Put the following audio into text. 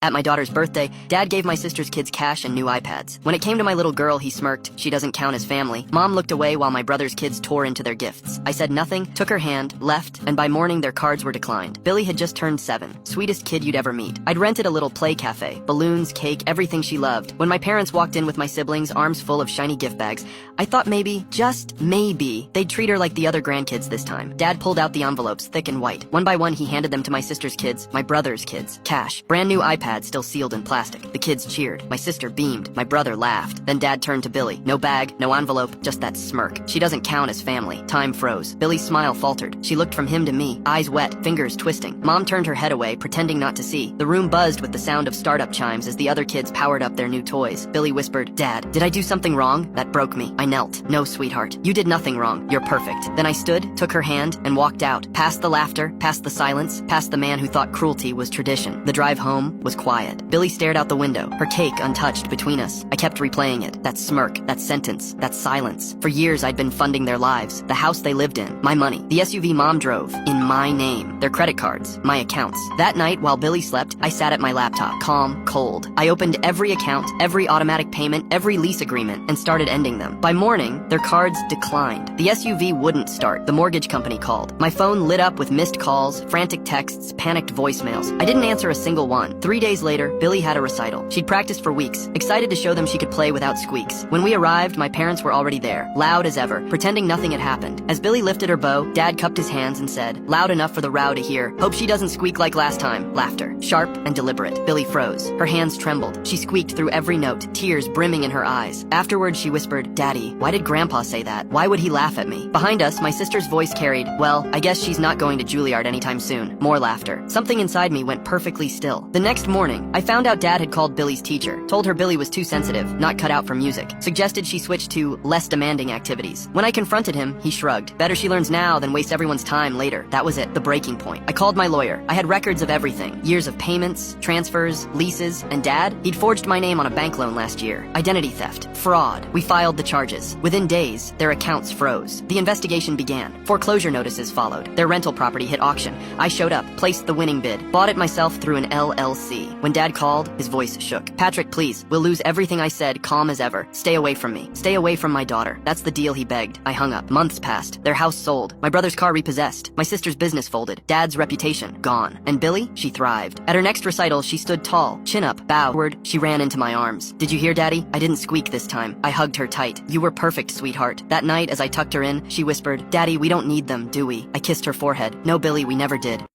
At my daughter's birthday, Dad gave my sister's kids cash and new iPads. When it came to my little girl, he smirked. She doesn't count as family. Mom looked away while my brother's kids tore into their gifts. I said nothing, took her hand, left, and by morning their cards were declined. Billy had just turned 7. Sweetest kid you'd ever meet. I'd rented a little play cafe. Balloons, cake, everything she loved. When my parents walked in with my siblings, arms full of shiny gift bags, I thought maybe, just maybe, they'd treat her like the other grandkids this time. Dad pulled out the envelopes, thick and white. One by one, he handed them to my sister's kids, my brother's kids. Cash. Brand new iPad, still sealed in plastic. The kids cheered. My sister beamed. My brother laughed. Then Dad turned to Billy. No bag, no envelope, just that smirk. She doesn't count as family. Time froze. Billy's smile faltered. She looked from him to me, eyes wet, fingers twisting. Mom turned her head away, pretending not to see. The room buzzed with the sound of startup chimes as the other kids powered up their new toys. Billy whispered, "Dad, did I do something wrong?" That broke me. I knelt. "No, sweetheart. You did nothing wrong. You're perfect." Then I stood, took her hand, and walked out. Past the laughter, past the silence, past the man who thought cruelty was tradition. The drive home was quiet. Billy stared out the window, her cake untouched between us. I kept replaying it. That smirk, that sentence, that silence. For years I'd been funding their lives, the house they lived in, my money, the SUV Mom drove, in my name, their credit cards, my accounts. That night, while Billy slept, I sat at my laptop, calm, cold. I opened every account, every automatic payment, every lease agreement, and started ending them. By morning, their cards declined. The SUV wouldn't start. The mortgage company called. My phone lit up with missed calls, frantic texts, panicked voicemails. I didn't answer a single one. 3 days later, Billy had a recital. She'd practiced for weeks, excited to show them she could play without squeaks. When we arrived, my parents were already there, loud as ever, pretending nothing had happened. As Billy lifted her bow, Dad cupped his hands and said, loud enough for the row to hear, "Hope she doesn't squeak like last time." Laughter, sharp and deliberate. Billy froze. Her hands trembled. She squeaked through every note, tears brimming in her eyes. Afterwards, she whispered, "Daddy, why did Grandpa say that? Why would he laugh at me?" Behind us, my sister's voice carried, "Well, I guess she's not going to Juilliard anytime soon." More laughter. Something inside me went perfectly still. The next morning, I found out Dad had called Billy's teacher, told her Billy was too sensitive, not cut out for music, suggested she switch to less demanding activities. When I confronted him, he shrugged. Better she learns now than waste everyone's time later. That was it, the breaking point. I called my lawyer. I had records of everything. Years of payments, transfers, leases, and Dad, he'd forged my name on a bank loan last year. Identity theft, fraud. We filed the charges. Within days, their accounts froze. The investigation began. Foreclosure notices followed. Their rental property hit auction. I showed up, placed the winning bid, bought it myself through an LLC. When Dad called, his voice shook. "Patrick, please, we'll lose everything I said, calm as ever. Stay away from me. Stay away from my daughter." That's the deal he begged. I hung up. Months passed. Their house sold. My brother's car repossessed. My sister's business folded. Dad's reputation gone. And Billy? She thrived. At her next recital, she stood tall, chin up, bowed. She ran into my arms. "Did you hear, Daddy? I didn't squeak this time." I hugged her tight. "You were perfect, sweetheart." That night, as I tucked her in, she whispered, "Daddy, we don't need them, do we?" I kissed her forehead. "No, Billy, we never did."